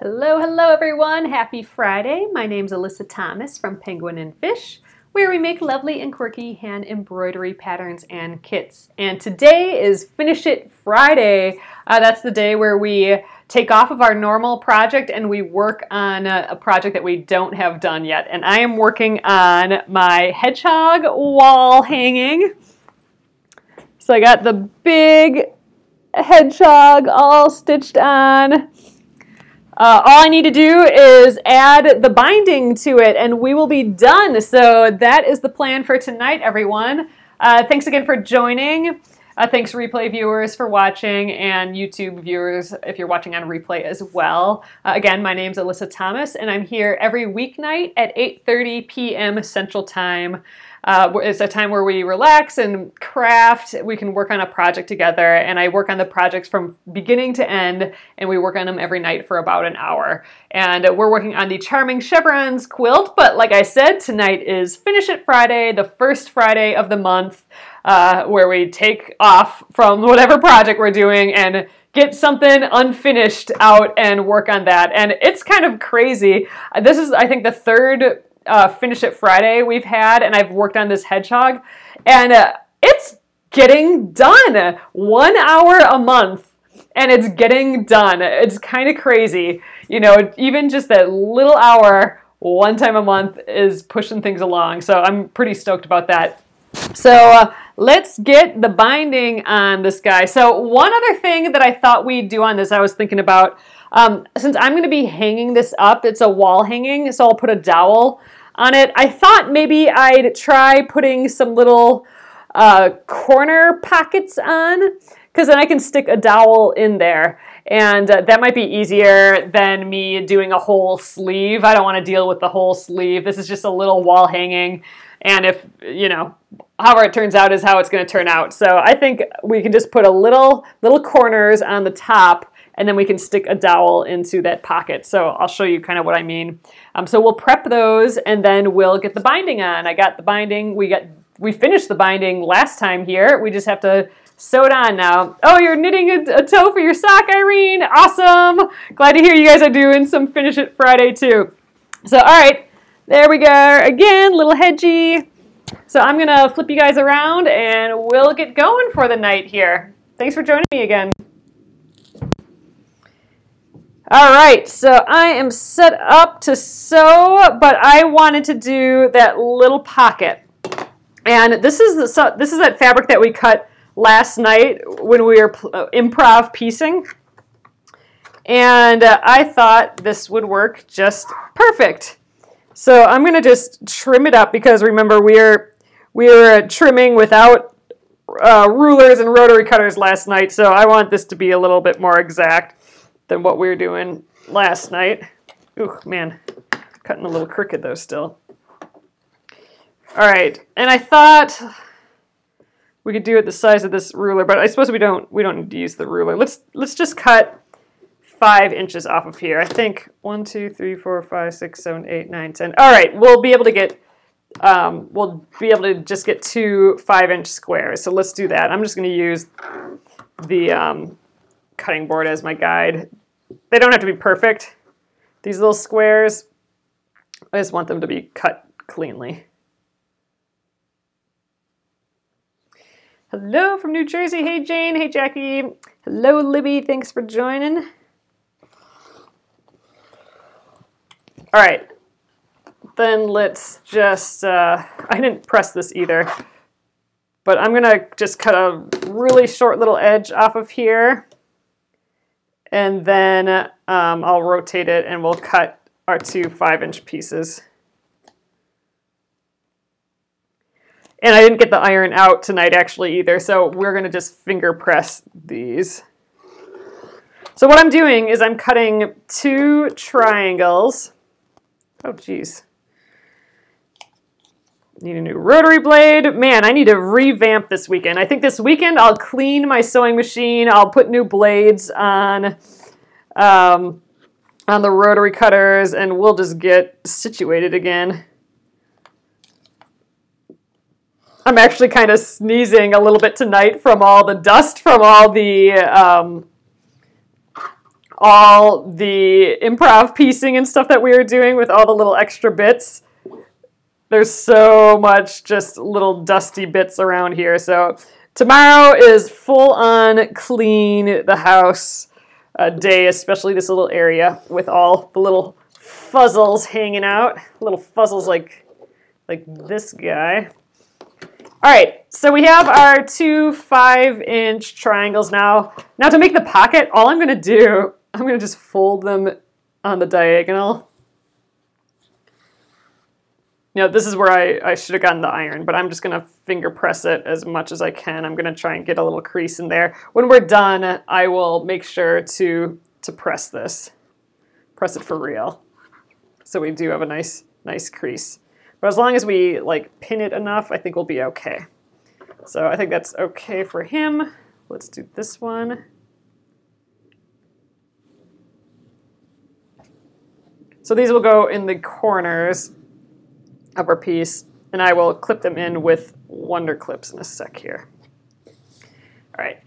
Hello, hello everyone. Happy Friday. My name's Alyssa Thomas from Penguin and Fish, where we make lovely and quirky hand embroidery patterns and kits. And today is Finish It Friday. That's the day where we take off of our normal project and we work on a project that we don't have done yet. And I am working on my hedgehog wall hanging. So I got the big hedgehog all stitched on. All I need to do is add the binding to it and we will be done. So that is the plan for tonight, everyone. Thanks again for joining. Thanks replay viewers for watching, and YouTube viewers if you're watching on replay as well. Again, my name's Alyssa Thomas and I'm here every weeknight at 8:30 p.m. Central Time. It's a time where we relax and craft. We can work on a project together, and I work on the projects from beginning to end, and we work on them every night for about an hour. And we're working on the Charming Chevrons quilt, but like I said, tonight is Finish It Friday, the first Friday of the month, where we take off from whatever project we're doing and get something unfinished out and work on that. And it's kind of crazy. This is, I think, the third Finish It Friday we've had, and I've worked on this hedgehog, and it's getting done. 1 hour a month, and it's getting done. It's kind of crazy. You know, even just that little hour, one time a month is pushing things along, so I'm pretty stoked about that. So let's get the binding on this guy. So one other thing that I thought we'd do on this, I was thinking about, since I'm going to be hanging this up, it's a wall hanging, so I'll put a dowel on it. I thought maybe I'd try putting some little corner pockets on, because then I can stick a dowel in there. And that might be easier than me doing a whole sleeve. I don't want to deal with the whole sleeve. This is just a little wall hanging. And if, you know, however it turns out is how it's going to turn out. So I think we can just put a little corners on the top, and then we can stick a dowel into that pocket. So I'll show you kind of what I mean. So we'll prep those, and then we'll get the binding on. I got the binding. We finished the binding last time here. We just have to sew it on now. Oh, you're knitting a toe for your sock, Irene. Awesome. Glad to hear you guys are doing some Finish It Friday too. So all right, there we go. Again, little hedgy. So I'm gonna flip you guys around and we'll get going for the night here. Thanks for joining me again. All right, so I am set up to sew, but I wanted to do that little pocket. And this is that fabric that we cut last night when we were improv piecing. And I thought this would work just perfect. So I'm going to just trim it up, because remember we were trimming without rulers and rotary cutters last night, so I want this to be a little bit more exact than what we were doing last night. Ooh, man, cutting a little crooked though still. All right, and I thought we could do it the size of this ruler, but I suppose we don't need to use the ruler. Let's just cut 5 inches off of here. I think 1, 2, 3, 4, 5, 6, 7, 8, 9, 10. All right, we'll be able to just get 2 5-inch squares. So let's do that. I'm just going to use the cutting board as my guide. They don't have to be perfect, these little squares. I just want them to be cut cleanly. Hello from New Jersey. Hey Jane. Hey Jackie. Hello Libby. Thanks for joining. All right, then let's just, I didn't press this either, but I'm gonna just cut a really short little edge off of here, and then I'll rotate it and we'll cut our 2 5-inch pieces. And I didn't get the iron out tonight actually either, so we're gonna just finger press these. So what I'm doing is I'm cutting 2 triangles. Oh, geez. Need a new rotary blade. Man, I need to revamp this weekend. I think this weekend I'll clean my sewing machine. I'll put new blades on the rotary cutters, and we'll just get situated again. I'm actually kind of sneezing a little bit tonight from all the dust from all the all the improv piecing and stuff that we were doing with all the little extra bits. There's so much just little dusty bits around here. So tomorrow is full on clean the house day, especially this little area with all the little fuzzles hanging out. Little fuzzles like this guy. All right, so we have our 2 5-inch triangles now. Now to make the pocket, all I'm gonna do, I'm gonna just fold them on the diagonal. You know, this is where I should have gotten the iron, but I'm just gonna finger press it as much as I can. I'm gonna try and get a little crease in there. When we're done, I will make sure to press this. Press it for real. So we do have a nice crease. But as long as we like pin it enough, I think we'll be okay. So I think that's okay for him. Let's do this one. So these will go in the corners of our piece, and I will clip them in with Wonder Clips in a sec here. All right,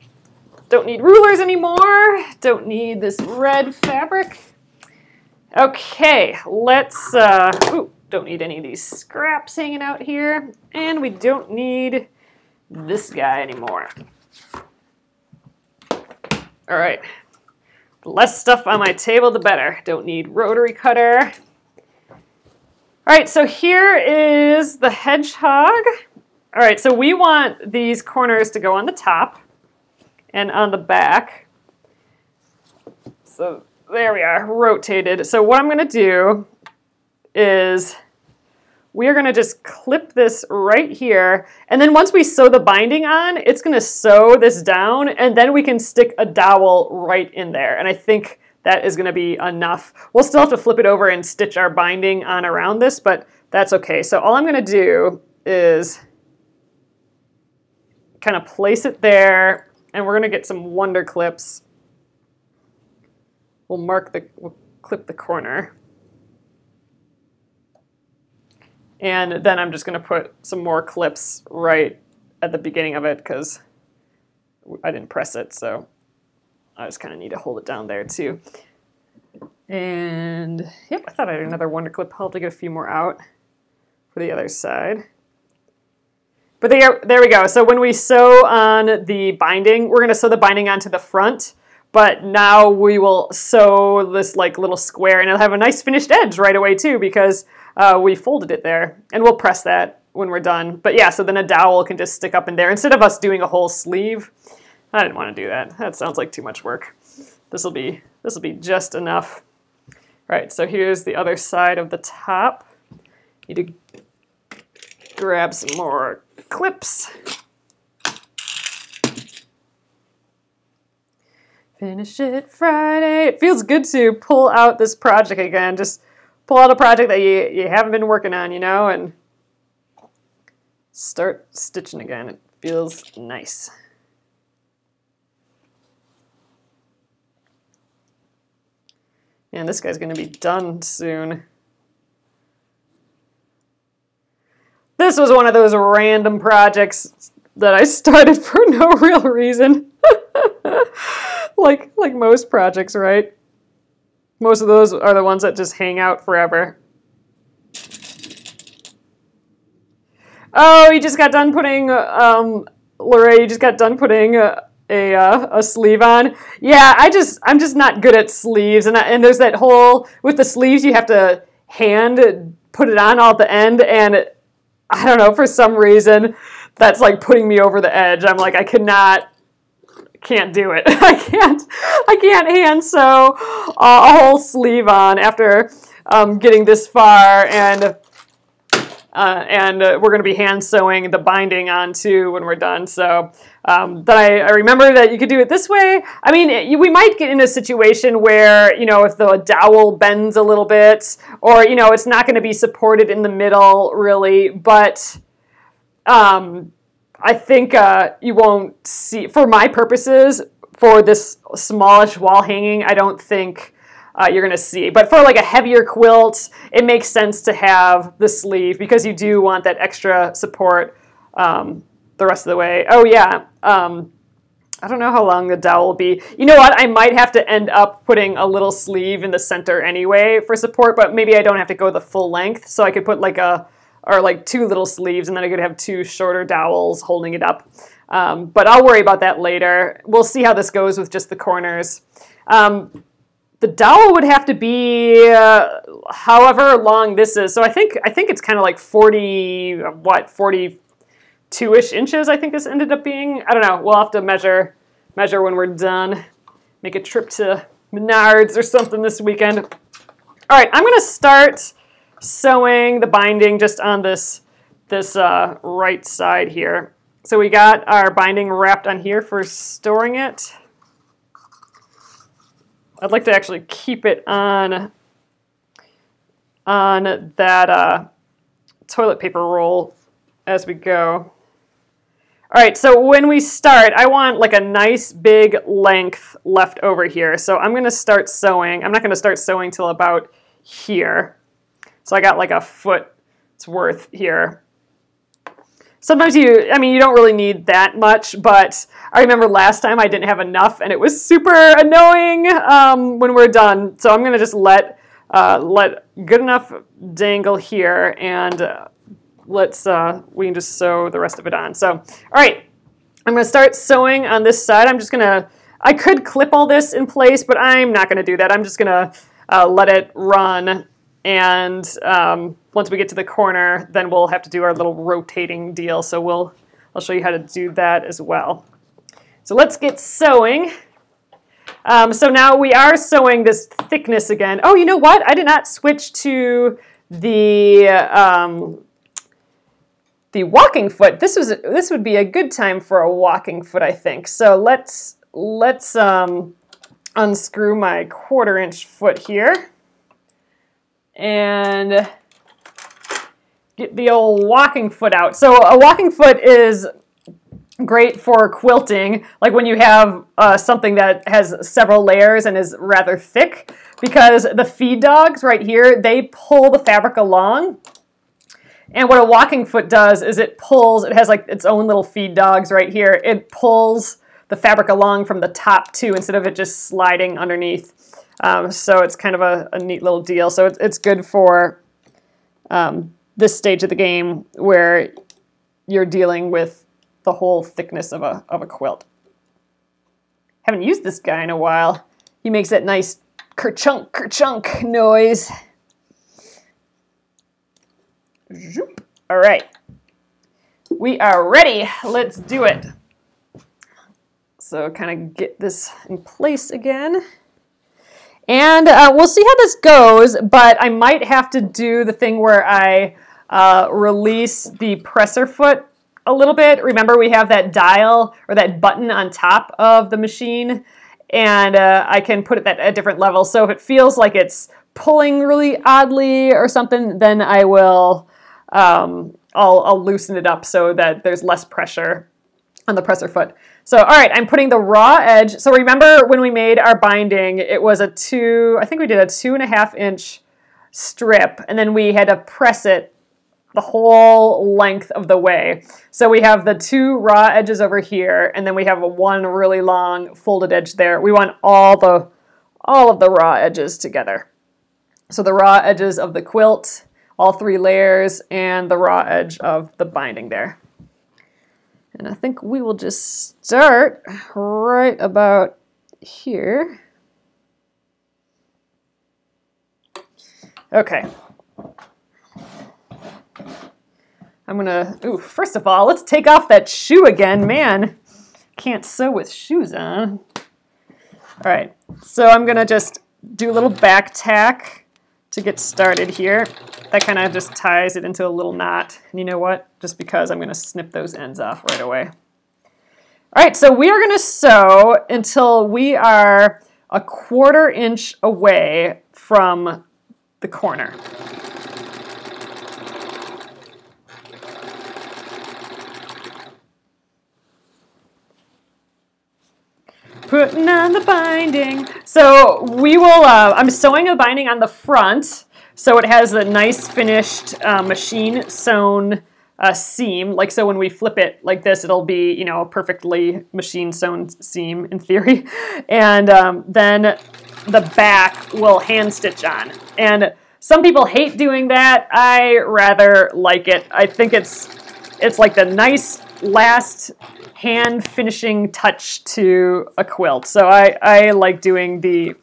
don't need rulers anymore. Don't need this red fabric. Okay, let's, don't need any of these scraps hanging out here, and we don't need this guy anymore. All right, the less stuff on my table, the better. Don't need rotary cutter. All right, so here is the hedgehog. All right, so we want these corners to go on the top and on the back. So there we are, rotated. So what I'm gonna do is we are gonna just clip this right here, and then once we sew the binding on, it's gonna sew this down, and then we can stick a dowel right in there. And I think that is gonna be enough. We'll still have to flip it over and stitch our binding on around this, but that's okay. So all I'm gonna do is kind of place it there, and we're gonna get some Wonder Clips. We'll clip the corner. And then I'm just gonna put some more clips right at the beginning of it because I didn't press it, so I just kind of need to hold it down there too. And yep, I thought I had another Wonder Clip. I'll have to get a few more out for the other side. But there we go. So when we sew on the binding, we're gonna sew the binding onto the front, but now we will sew this like little square, and it'll have a nice finished edge right away too because we folded it there, and we'll press that when we're done. But yeah, so then a dowel can just stick up in there instead of us doing a whole sleeve. I didn't want to do that. That sounds like too much work. This will be just enough. All right, so here's the other side of the top. Need to grab some more clips. Finish it Friday. It feels good to pull out this project again. Just pull out a project that you haven't been working on, you know, and start stitching again. It feels nice. And this guy's going to be done soon. This was one of those random projects that I started for no real reason. like most projects, right? Most of those are the ones that just hang out forever. Oh, you just got done putting, Lorraine, you just got done putting a sleeve on. Yeah, I'm just not good at sleeves, and there's that whole, with the sleeves you have to hand put it on all at the end, and I don't know, for some reason that's like putting me over the edge. I'm like, can't do it. I can't hand sew a whole sleeve on after getting this far, and we're going to be hand sewing the binding on too when we're done. So then I remember that you could do it this way. I mean, we might get in a situation where, you know, if the dowel bends a little bit, or, you know, it's not going to be supported in the middle really, but I think you won't see, for my purposes, for this smallish wall hanging, I don't think you're going to see. But for like a heavier quilt, it makes sense to have the sleeve because you do want that extra support the rest of the way. Oh yeah, I don't know how long the dowel will be. You know what? I might have to end up putting a little sleeve in the center anyway for support, but maybe I don't have to go the full length. So I could put like two little sleeves, and then I could have two shorter dowels holding it up. But I'll worry about that later. We'll see how this goes with just the corners. The dowel would have to be however long this is. So I think it's kind of like 42-ish inches, I think this ended up being. I don't know. We'll have to measure when we're done. Make a trip to Menards or something this weekend. All right, I'm going to start sewing the binding just on this right side here. So we got our binding wrapped on here for storing it. I'd like to actually keep it on that toilet paper roll as we go. All right, so when we start, I want like a nice big length left over here. So I'm going to start sewing. I'm not going to start sewing till about here. So I got like a foot's worth here. Sometimes you don't really need that much, but I remember last time I didn't have enough and it was super annoying when we're done. So I'm going to just let good enough dangle here, and we can just sew the rest of it on. So, all right, I'm going to start sewing on this side. I could clip all this in place, but I'm not going to do that. I'm just going to let it run, and once we get to the corner, then we'll have to do our little rotating deal. So I'll show you how to do that as well. So let's get sewing. So now we are sewing this thickness again. Oh, you know what? I did not switch to the walking foot. This would be a good time for a walking foot, I think. So let's unscrew my 1/4-inch foot here and get the old walking foot out. So a walking foot is great for quilting, like when you have something that has several layers and is rather thick, because the feed dogs right here, they pull the fabric along. And what a walking foot does is it has like its own little feed dogs right here. It pulls the fabric along from the top too, instead of it just sliding underneath. So it's kind of a neat little deal. So it's good for this stage of the game where you're dealing with the whole thickness of a quilt. Haven't used this guy in a while. He makes that nice kerchunk, kerchunk noise. Zoop. All right, we are ready. Let's do it. So kind of get this in place again. And we'll see how this goes, but I might have to do the thing where I release the presser foot a little bit. Remember, we have that dial or that button on top of the machine, and I can put it at a different level. So if it feels like it's pulling really oddly or something, then I will I'll loosen it up so that there's less pressure on the presser foot. So, all right, I'm putting the raw edge. So remember when we made our binding, it was I think we did a 2.5-inch strip, and then we had to press it the whole length of the way. So we have the 2 raw edges over here, and then we have one really long folded edge there. We want all of the raw edges together. So the raw edges of the quilt, all 3 layers, and the raw edge of the binding there. And I think we will just start right about here. Okay. I'm gonna, first of all, let's take off that shoe again. Man, can't sew with shoes on. All right, so I'm gonna just do a little back tack to get started here. That kind of just ties it into a little knot. And you know what? Just because I'm gonna snip those ends off right away. All right, so we are gonna sew until we are a 1/4 inch away from the corner. Putting on the binding. So we will, I'm sewing a binding on the front, so it has a nice finished machine sewn seam. Like, so when we flip it like this, it'll be, you know, a perfectly machine sewn seam in theory. And then the back will hand stitch on. And some people hate doing that. I rather like it. I think it's like the nice last hand finishing touch to a quilt. So I like doing the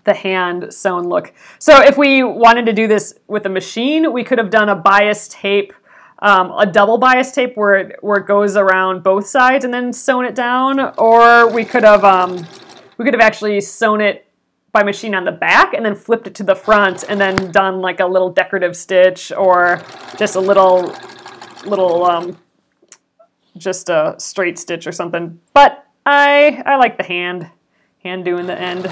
hand sewn look. So if we wanted to do this with a machine, we could have done a bias tape, a double bias tape where it goes around both sides and then sewn it down, or we could have actually sewn it by machine on the back and then flipped it to the front and then done like a little decorative stitch or just a little just a straight stitch or something. But I like the hand doing the end.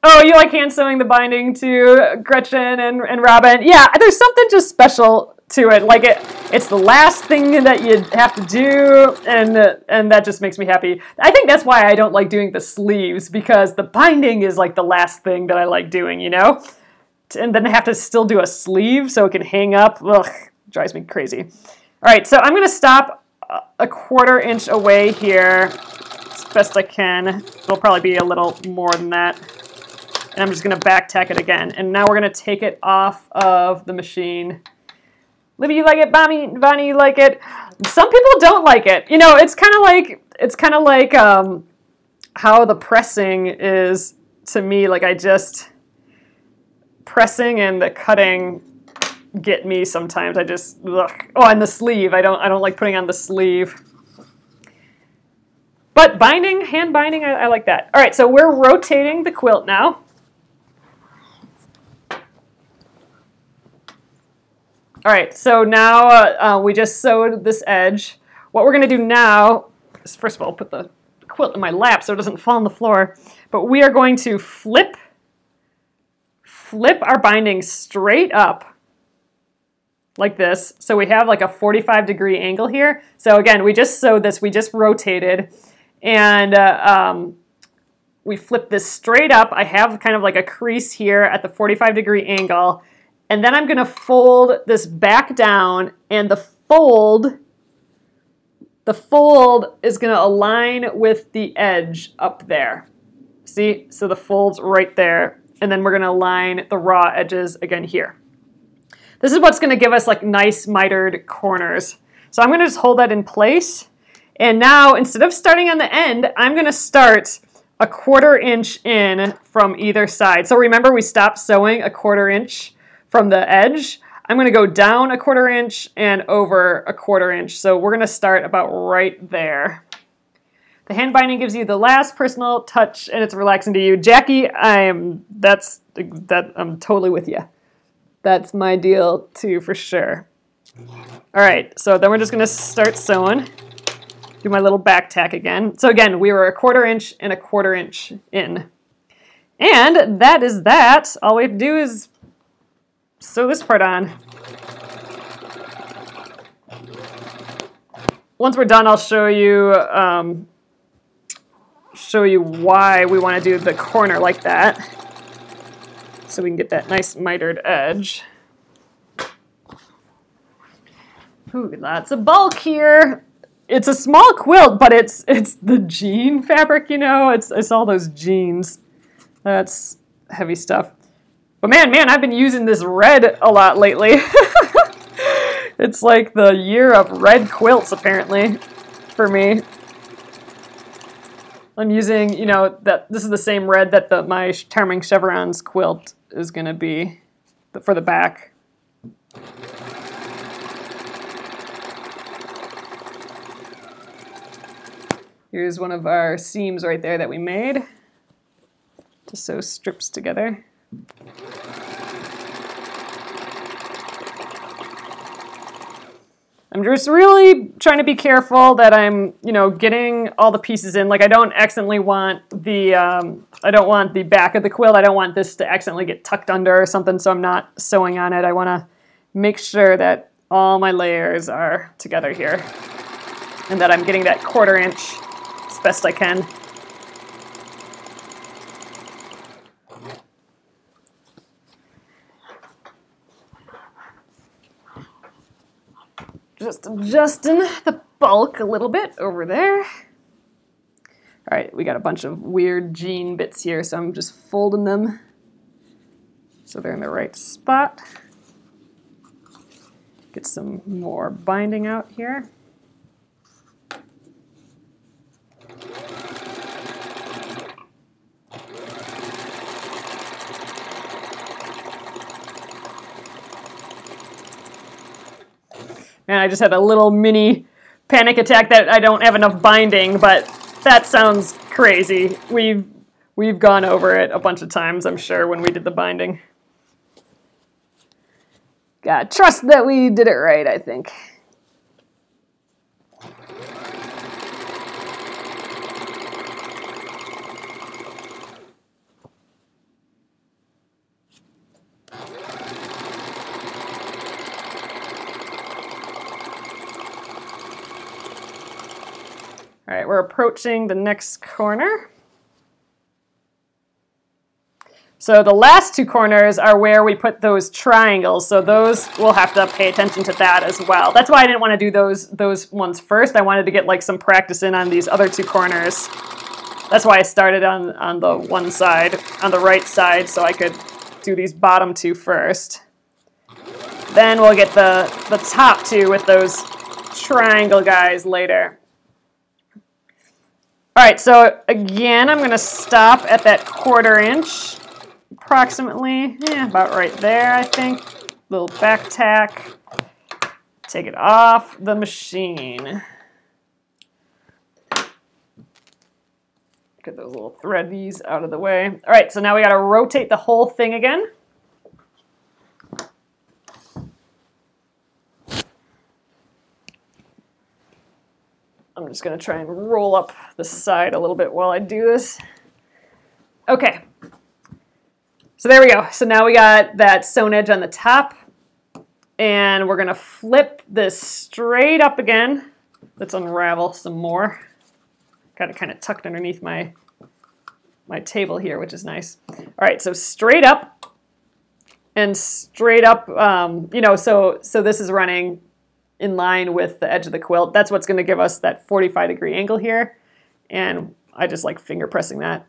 Oh, you like hand sewing the binding too, Gretchen and Robin? Yeah, there's something just special to it. Like it's the last thing that you have to do, and that just makes me happy. I think that's why I don't like doing the sleeves, because the binding is like the last thing that I like doing, you know? And then I have to still do a sleeve so it can hang up. Ugh, drives me crazy. All right, so I'm gonna stop a 1/4 inch away here as best I can. It'll probably be a little more than that. And I'm just going to back tack it again. And now we're going to take it off of the machine. Libby, you like it? Bonnie, you like it? Some people don't like it. You know, it's kind of like how the pressing is to me. Like pressing and the cutting get me sometimes. I just, ugh. Oh, and the sleeve. I don't like putting on the sleeve. But binding, hand binding, I like that. All right, so we're rotating the quilt now. All right, so now we just sewed this edge. What we're going to do now is, first of all, put the quilt in my lap so it doesn't fall on the floor. But we are going to flip our binding straight up like this. So we have like a 45-degree angle here. So again, we just sewed this, we just rotated, and we flip this straight up. I have kind of like a crease here at the 45-degree angle. And then I'm going to fold this back down, and the fold is going to align with the edge up there. See? So the fold's right there. And then we're going to align the raw edges again here. This is what's going to give us like nice mitered corners. So I'm going to just hold that in place. And now, instead of starting on the end, I'm going to start a 1/4 inch in from either side. So remember, we stopped sewing a 1/4 inch from the edge. I'm going to go down a 1/4 inch and over a 1/4 inch. So we're going to start about right there. The hand binding gives you the last personal touch, and it's relaxing to you. Jackie, I'm totally with you. That's my deal too, for sure. All right, so then we're just going to start sewing. Do my little back tack again. So again, we were a 1/4 inch and a 1/4 inch in. And that is that. All we have to do is sew this part on. Once we're done, I'll show you why we want to do the corner like that, so we can get that nice mitered edge. Ooh, lots of bulk here. It's a small quilt, but it's the jean fabric, you know. It's all those jeans. That's heavy stuff. But man, I've been using this red a lot lately. It's like the year of red quilts, apparently, for me. I'm using, you know, this is the same red that my Charming Chevrons quilt is going to be for the back. Here's one of our seams right there that we made to sew strips together. I'm just really trying to be careful that I'm, you know, getting all the pieces in. Like, I don't accidentally want the, I don't want the back of the quilt. I don't want this to accidentally get tucked under or something, so I'm not sewing on it. I want to make sure that all my layers are together here and that I'm getting that 1/4 inch as best I can. Just adjusting the bulk a little bit over there. All right, we got a bunch of weird jean bits here, so I'm just folding them so they're in the right spot. Get some more binding out here. And I just had a little mini panic attack that I don't have enough binding, but that sounds crazy. We've gone over it a bunch of times, I'm sure, when we did the binding. Gotta trust that we did it right, I think. All right, we're approaching the next corner. So the last two corners are where we put those triangles, so those, we'll have to pay attention to that as well. That's why I didn't want to do those ones first. I wanted to get like some practice in on these other two corners. That's why I started on the one side, on the right side, so I could do these bottom two first. Then we'll get the top two with those triangle guys later. All right, so again, I'm going to stop at that 1/4 inch, approximately, yeah, about right there, I think. Little back tack. Take it off the machine. Get those little threadies out of the way. All right, so now we got to rotate the whole thing again. I'm just going to try and roll up the side a little bit while I do this. Okay. So there we go. So now we got that sewn edge on the top. And we're going to flip this straight up again. Let's unravel some more. Got it kind of tucked underneath my table here, which is nice. All right, so straight up. And straight up, you know, so this is running in line with the edge of the quilt. That's what's going to give us that 45-degree angle here. And I just like finger pressing that.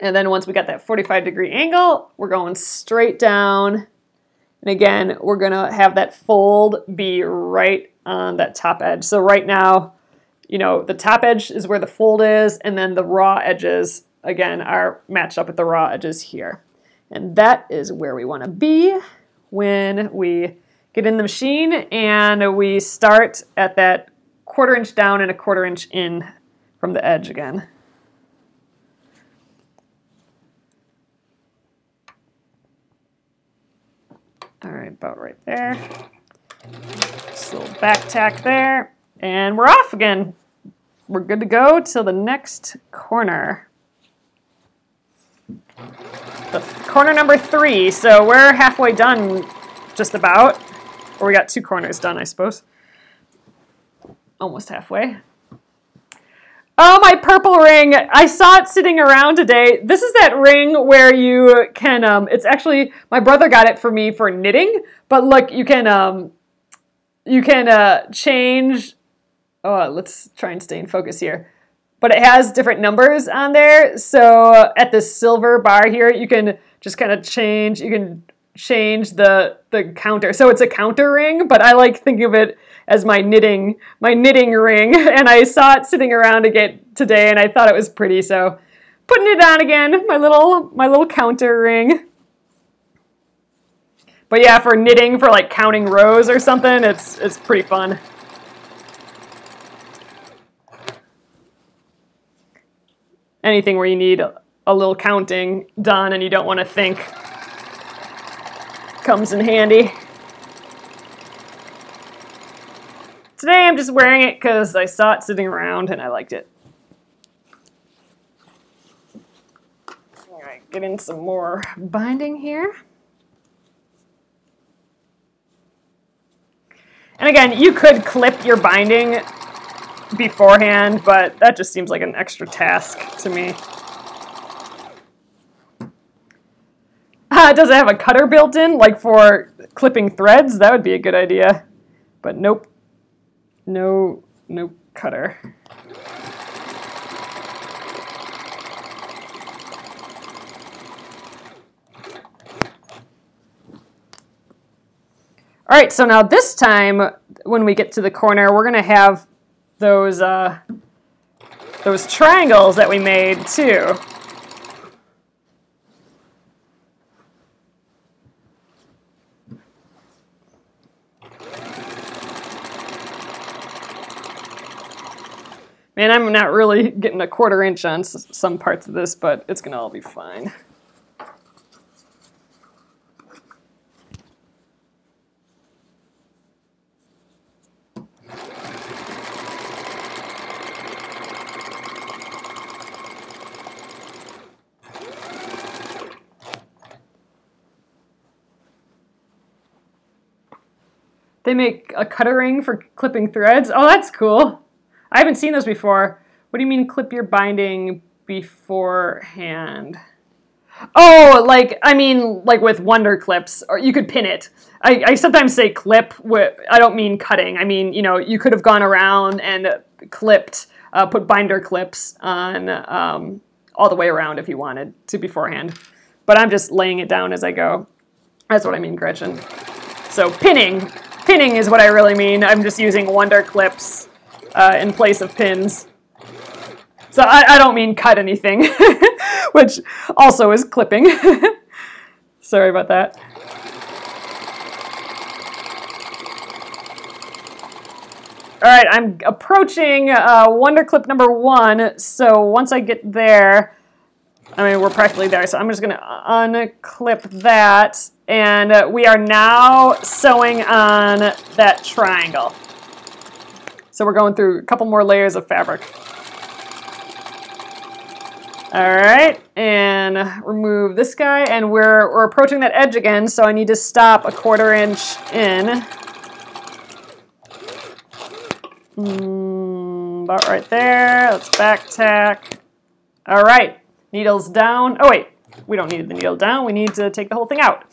And then once we got that 45-degree angle, we're going straight down. And again, we're going to have that fold be right on that top edge. So right now, you know, the top edge is where the fold is, and then the raw edges, again, are matched up with the raw edges here. And that is where we want to be when we get in the machine, and we start at that 1/4 inch down and a 1/4 inch in from the edge again. All right, about right there. Just a little back tack there, and we're off again. We're good to go till the next corner. The corner number 3, so we're halfway done just about. Or we got 2 corners done, I suppose. Almost halfway. Oh, my purple ring. I saw it sitting around today. This is that ring where you can, it's actually, my brother got it for me for knitting, but look, you can change, oh, let's try and stay in focus here. But it has different numbers on there. So at the silver bar here, you can just kind of change, you can change the counter. So it's a counter ring, but I like thinking of it as my knitting ring. And I saw it sitting around again today, and I thought it was pretty. So putting it on again, my little counter ring. But yeah, for knitting, for like counting rows or something, it's pretty fun. Anything where you need a little counting done and you don't want to think comes in handy. Today I'm just wearing it because I saw it sitting around and I liked it. All right, get in some more binding here. And again, you could clip your binding beforehand, but that just seems like an extra task to me. Does it have a cutter built in, like for clipping threads? That would be a good idea. But nope, no cutter. All right, so now this time when we get to the corner, we're gonna have those triangles that we made too. Man, I'm not really getting a 1/4 inch on some parts of this, but it's gonna all be fine. They make a cutter ring for clipping threads. Oh, that's cool. I haven't seen those before. What do you mean clip your binding beforehand? Oh, like, I mean, like with Wonder Clips, or you could pin it. I sometimes say clip, I don't mean cutting. I mean, you know, you could have gone around and clipped, put binder clips on all the way around if you wanted to beforehand. But I'm just laying it down as I go. That's what I mean, Gretchen. So pinning is what I really mean. I'm just using Wonder Clips in place of pins. So I don't mean cut anything, which also is clipping. Sorry about that. All right, I'm approaching Wonder Clip number 1. So once I get there, I mean, we're practically there. So I'm just going to unclip that. And we are now sewing on that triangle. So we're going through a couple more layers of fabric. All right, and remove this guy, and we're approaching that edge again, so I need to stop a 1/4 inch in. About right there. Let's back tack. All right, needles down. Oh wait, we don't need the needle down. We need to take the whole thing out.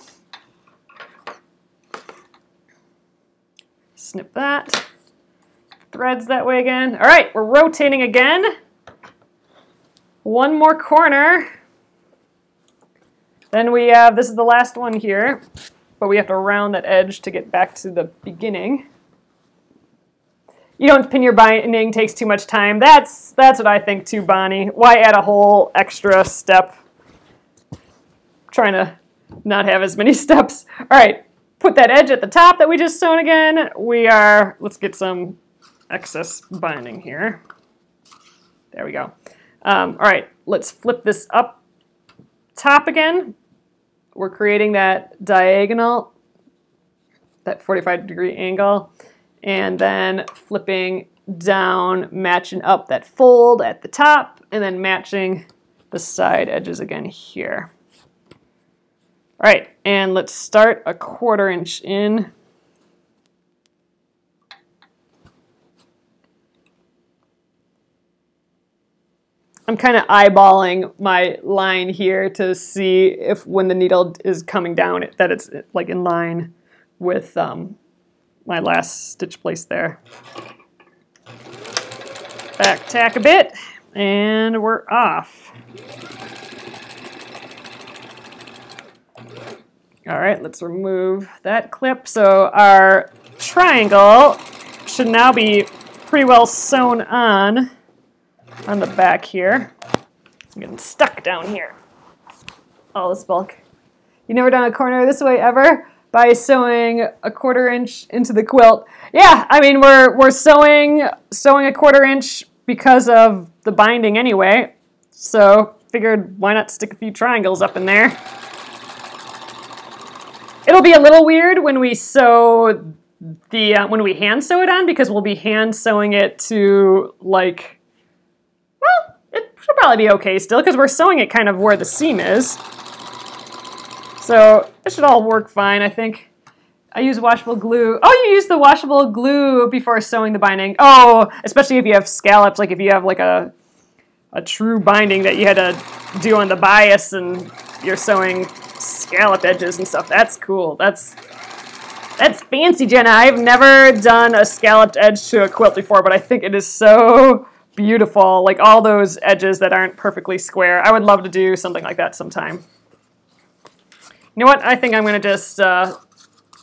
Snip that. Threads that way again. All right, we're rotating again. One more corner. Then we have, this is the last one here, but we have to round that edge to get back to the beginning. You don't pin your binding, takes too much time. That's what I think too, Bonnie. Why add a whole extra step? Trying to not have as many steps. All right, put that edge at the top that we just sewn again. Let's get some excess binding here. There we go. All right, let's flip this up top again. We're creating that diagonal, that 45-degree angle, and then flipping down, matching up that fold at the top, and then matching the side edges again here. All right, and let's start a 1/4 inch in. I'm kind of eyeballing my line here to see if when the needle is coming down that it's like in line with my last stitch place there. Back tack a bit and we're off. All right, let's remove that clip. So our triangle should now be pretty well sewn on the back here. I'm getting stuck down here. All this bulk. You never done a corner this way ever? By sewing a 1/4 inch into the quilt. Yeah, I mean we're sewing a 1/4 inch because of the binding anyway. So figured why not stick a few triangles up in there. It'll be a little weird when we sew when we hand sew it on, because we'll be hand sewing it to like, well, it should probably be okay still because we're sewing it kind of where the seam is. So it should all work fine, I think. I use washable glue. Oh, you use the washable glue before sewing the binding. Oh, especially if you have scallops, like if you have like a true binding that you had to do on the bias and you're sewing scallop edges and stuff. That's cool. That's fancy, Jenna. I've never done a scalloped edge to a quilt before, but I think it is so beautiful. Like all those edges that aren't perfectly square. I would love to do something like that sometime. You know what? I think I'm going to just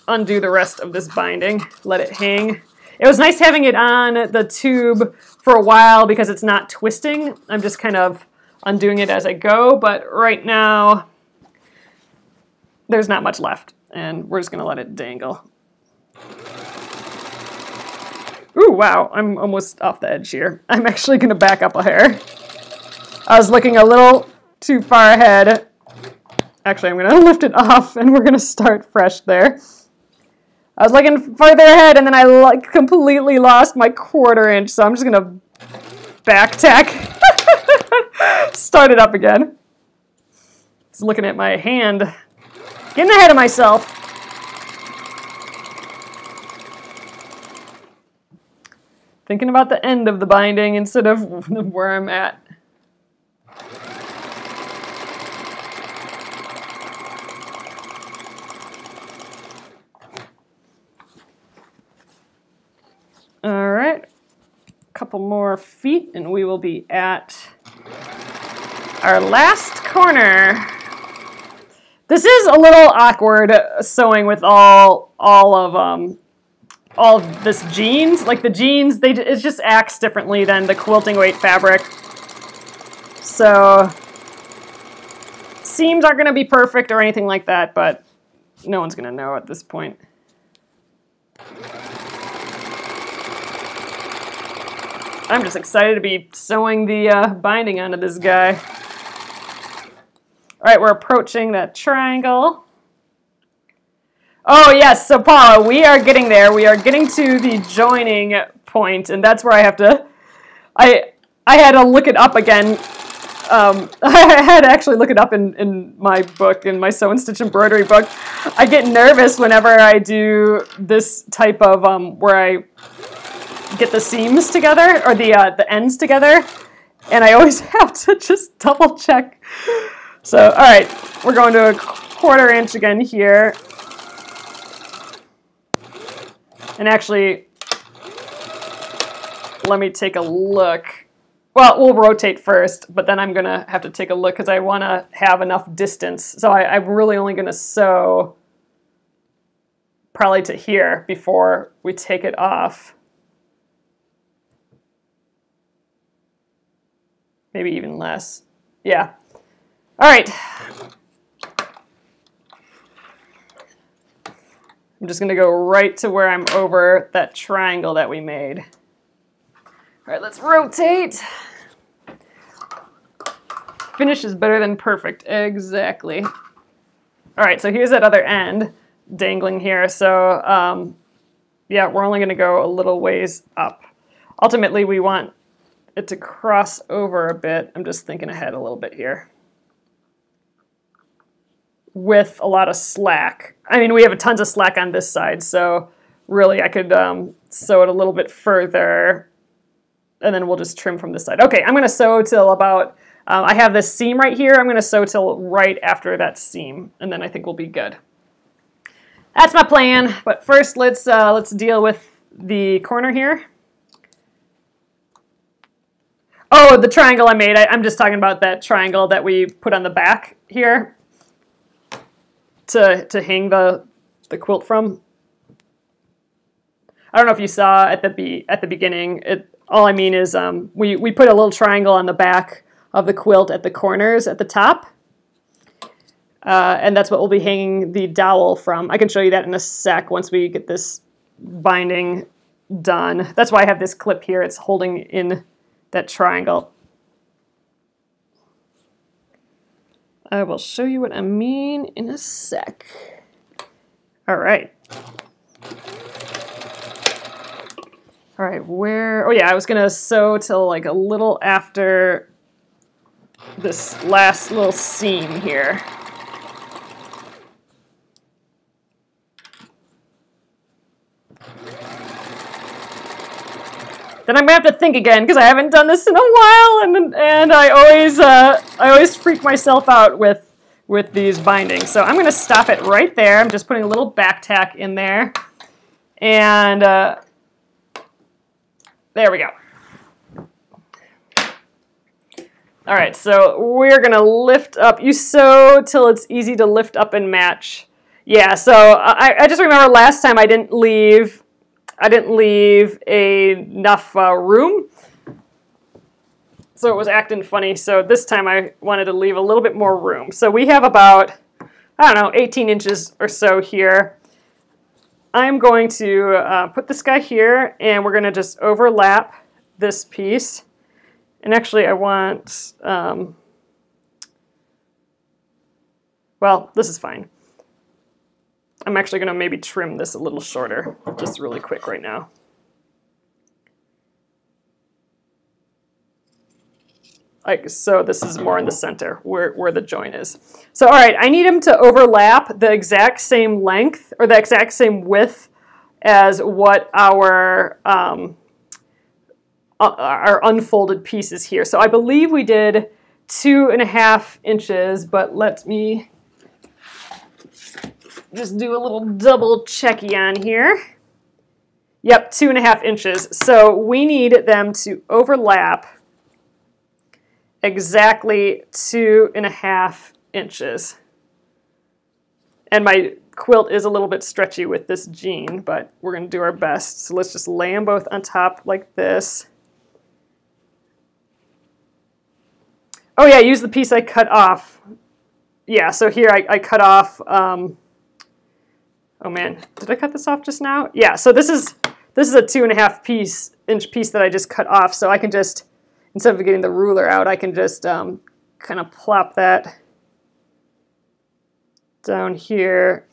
undo the rest of this binding. Let it hang. It was nice having it on the tube for a while because it's not twisting. I'm just kind of undoing it as I go, but right now there's not much left. And we're just going to let it dangle. Ooh, wow, I'm almost off the edge here. I'm actually going to back up a hair. I was looking a little too far ahead. Actually, I'm going to lift it off, and we're going to start fresh there. I was looking further ahead, and then I completely lost my 1/4 inch, so I'm just going to back tack. Start it up again. Just looking at my hand. Getting ahead of myself. Thinking about the end of the binding instead of where I'm at. All right, a couple more feet and we will be at our last corner. This is a little awkward sewing with all of this jeans. Like the jeans, it just acts differently than the quilting weight fabric. So seams aren't going to be perfect or anything like that, but no one's going to know at this point. I'm just excited to be sewing the binding onto this guy. All right, we're approaching that triangle. Oh yes, so Paula, we are getting there. We are getting to the joining point, and that's where I have to, I had to look it up again. I had to actually look it up in my book, in my Sew and Stitch embroidery book. I get nervous whenever I do this type of, where I get the seams together, or the ends together, and I always have to just double check. So, all right, we're going to a 1/4 inch again here. And actually, let me take a look. Well, we'll rotate first, but then I'm going to have to take a look because I want to have enough distance. So I'm really only going to sew probably to here before we take it off. Maybe even less. Yeah. All right. I'm just going to go right to where I'm over that triangle that we made. All right, let's rotate. Finish is better than perfect. Exactly. All right, so here's that other end dangling here. So, yeah, we're only going to go a little ways up. Ultimately, we want it to cross over a bit. I'm just thinking ahead a little bit here. With a lot of slack. I mean, we have tons of slack on this side, so really I could sew it a little bit further, and then we'll just trim from this side. Okay, I'm going to sew till about, I have this seam right here. I'm going to sew till right after that seam, and then I think we'll be good. That's my plan, but first let's deal with the corner here. Oh, the triangle I made. I'm just talking about that triangle that we put on the back here to hang the quilt from. I don't know if you saw at the beginning. All I mean is we put a little triangle on the back of the quilt at the corners at the top, and that's what we'll be hanging the dowel from. I can show you that in a sec once we get this binding done. That's why I have this clip here. It's holding in that triangle. I will show you what I mean in a sec. All right. All right, where, oh yeah, I was gonna sew till like a little after this last little seam here. Then I'm gonna have to think again because I haven't done this in a while, and I always freak myself out with with these bindings. So I'm going to stop it right there. I'm just putting a little back tack in there. And there we go. All right, so we're going to lift up. You sew till it's easy to lift up and match. Yeah, so I just remember last time I didn't leave enough room. So it was acting funny. So this time I wanted to leave a little bit more room. So we have about, I don't know, 18 inches or so here. I'm going to put this guy here, and we're going to just overlap this piece. And actually I want, well, this is fine. I'm actually going to maybe trim this a little shorter, just really quick right now. Like, so this is more in the center where the joint is. So all right, I need them to overlap the exact same length or the exact same width as what our unfolded piece is here. So I believe we did 2.5 inches, but let me just do a little double checky on here. Yep, 2.5 inches. So we need them to overlap exactly 2.5 inches. And my quilt is a little bit stretchy with this jean, but we're going to do our best. So let's just lay them both on top like this. Oh yeah, use the piece I cut off. Yeah, so here I cut off, oh man, did I cut this off just now? Yeah, so this is a 2.5 inch piece that I just cut off, so I can just, instead of getting the ruler out, I can just kind of plop that down here.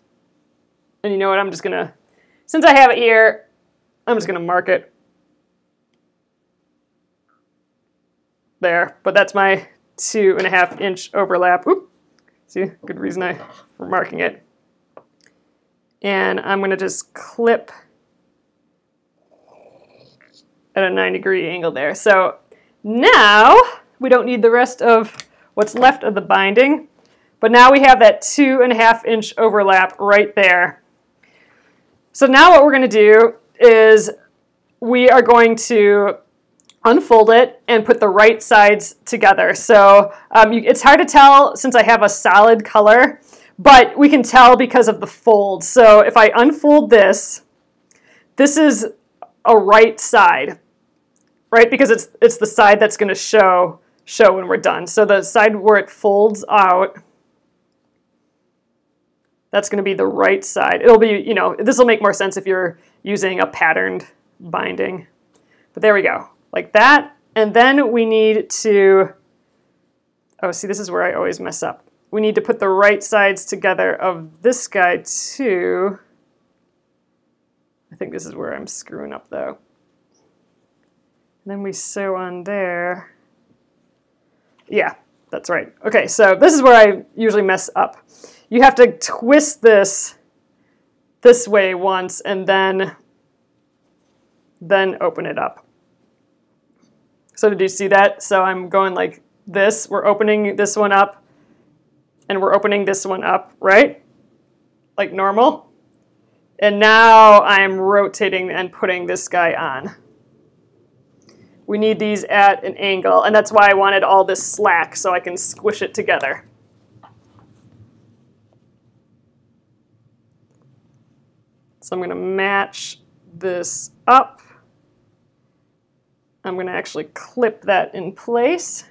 And you know what, I'm just gonna, since I have it here, I'm just gonna mark it there. But that's my 2.5 inch overlap. Oop, see, good reason for marking it. And I'm gonna just clip at a 90-degree angle there. So now we don't need the rest of what's left of the binding, but now we have that 2.5 inch overlap right there. So now what we're going to do is we are going to unfold it and put the right sides together. So it's hard to tell since I have a solid color, but we can tell because of the fold. So if I unfold this, this is a right side. Right, because it's the side that's going to show when we're done. So the side where it folds out, that's going to be the right side. It'll be, you know, this will make more sense if you're using a patterned binding. But there we go, like that. And then we need to, oh, see, this is where I always mess up. We need to put the right sides together of this guy too. I think this is where I'm screwing up though. Then we sew on there. Yeah, that's right. Okay, so this is where I usually mess up. You have to twist this way once and then open it up. So did you see that? So I'm going like this. We're opening this one up and we're opening this one up, right? Like normal. And now I'm rotating and putting this guy on. We need these at an angle, and that's why I wanted all this slack so I can squish it together. So I'm going to match this up. I'm going to actually clip that in place.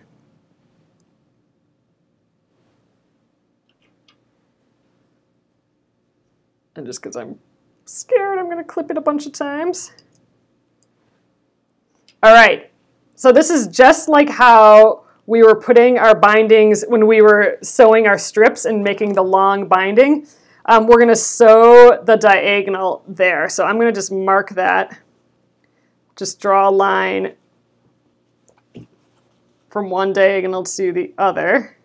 And just because I'm scared, I'm going to clip it a bunch of times. All right, so this is just like how we were putting our bindings when we were sewing our strips and making the long binding. We're going to sew the diagonal there. So I'm going to just mark that. Just draw a line from one diagonal to the other.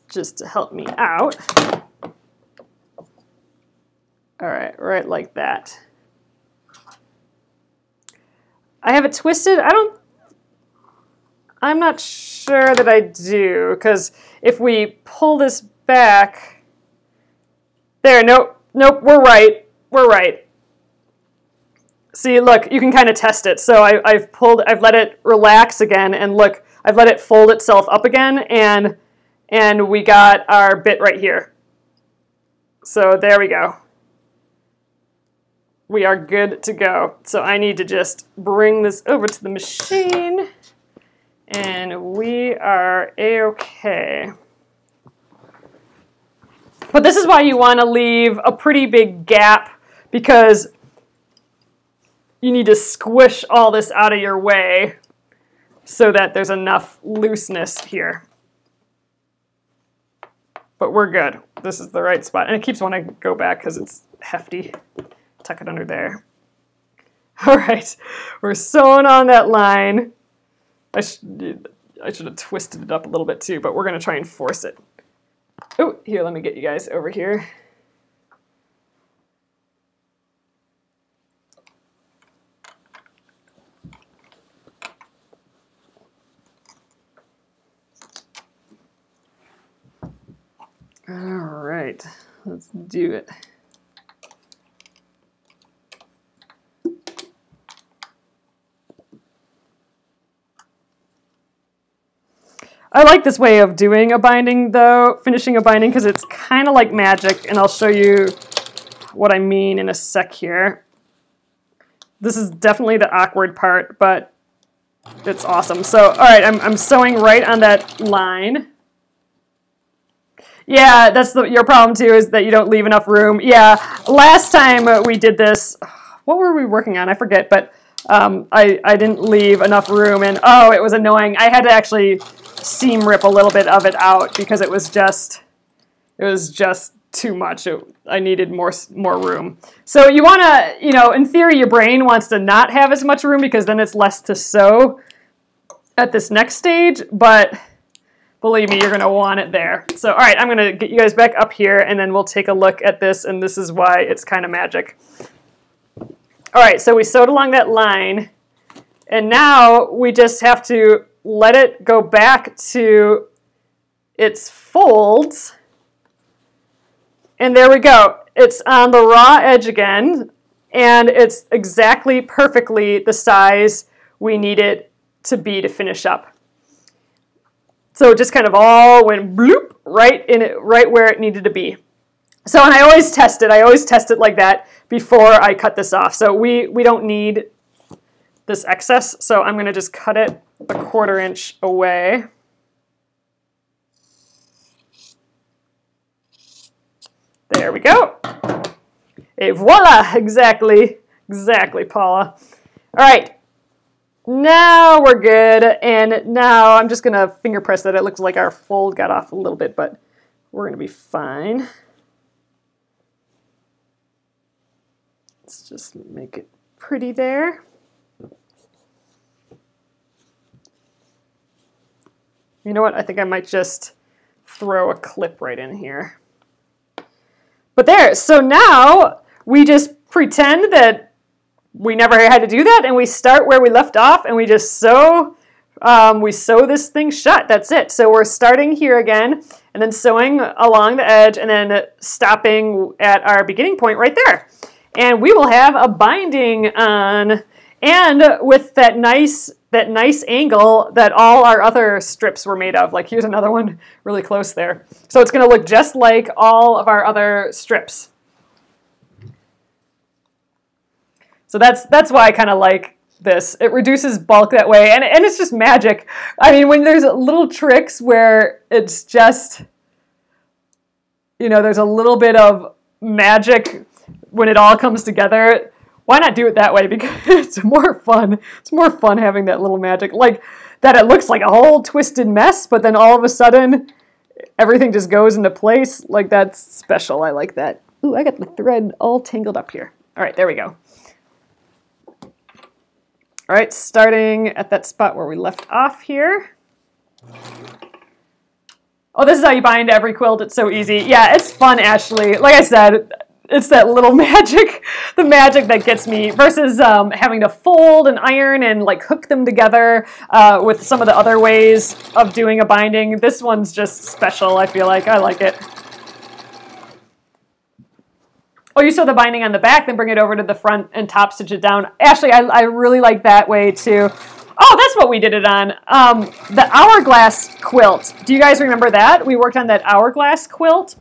Just to help me out. All right, right like that. I have it twisted. I don't I'm not sure that I do, because if we pull this back, there, nope, nope, we're right, we're right. See, look, you can kind of test it. So I've let it relax again, and look, I've let it fold itself up again, and we got our bit right here. So there we go. We are good to go. So I need to just bring this over to the machine, and we are a-okay. But this is why you want to leave a pretty big gap, because you need to squish all this out of your way so that there's enough looseness here. But we're good. This is the right spot. And it keeps wanting to go back because it's hefty. Tuck it under there. All right, we're sewing on that line. I should have twisted it up a little bit too, but we're going to try and force it. Oh, here, let me get you guys over here. All right, let's do it. I like this way of doing a binding though, finishing a binding, because it's kind of like magic, and I'll show you what I mean in a sec here. This is definitely the awkward part, but it's awesome. So, all right, I'm sewing right on that line. Yeah, that's your problem too, is that you don't leave enough room. Yeah, last time we did this, what were we working on? I forget, but I didn't leave enough room, and oh, it was annoying. I had to actually seam rip a little bit of it out because it was just too much. I needed more room. So you want to, in theory, your brain wants to not have as much room because then it's less to sew at this next stage, but believe me, you're going to want it there. So, all right, I'm going to get you guys back up here, and then we'll take a look at this, and this is why it's kind of magic. All right, so we sewed along that line, and now we just have to let it go back to its folds, and there we go. It's on the raw edge again, and it's exactly perfectly the size we need it to be to finish up. So it just kind of all went bloop right in it, right where it needed to be. So, and I always test it like that before I cut this off. So we don't need this excess, so I'm going to just cut it a 1/4 inch away. There we go. Et voila, exactly, Paula. All right. Now we're good, and now I'm just going to finger press that. It looks like our fold got off a little bit, but we're going to be fine. Let's just make it pretty there. You know what? I think I might just throw a clip right in here. But there, so now we just pretend that we never had to do that, and we start where we left off, and we just sew this thing shut. That's it. So we're starting here again, and then sewing along the edge, and then stopping at our beginning point right there. And we will have a binding on, and with that nice angle that all our other strips were made of. Like here's another one really close there. So it's going to look just like all of our other strips. So that's why I kind of like this. It reduces bulk that way, and it's just magic. I mean, when there's little tricks where it's just, there's a little bit of magic when it all comes together, why not do it that way? Because it's more fun. It's more fun having that little magic. Like that it looks like a whole twisted mess, but then all of a sudden, everything just goes into place. Like that's special. I like that. Ooh, I got the thread all tangled up here. All right, there we go. All right, starting at that spot where we left off here. Oh, this is how you bind every quilt. It's so easy. Yeah, it's fun, Ashley. Like I said, it's that little magic, the magic that gets me versus having to fold and iron and like hook them together with some of the other ways of doing a binding. This one's just special, I feel like. I like it. Oh, you sew the binding on the back, then bring it over to the front and top stitch it down. Actually, I really like that way too. Oh, that's what we did it on. The hourglass quilt. Do you guys remember that? We worked on that hourglass quilt.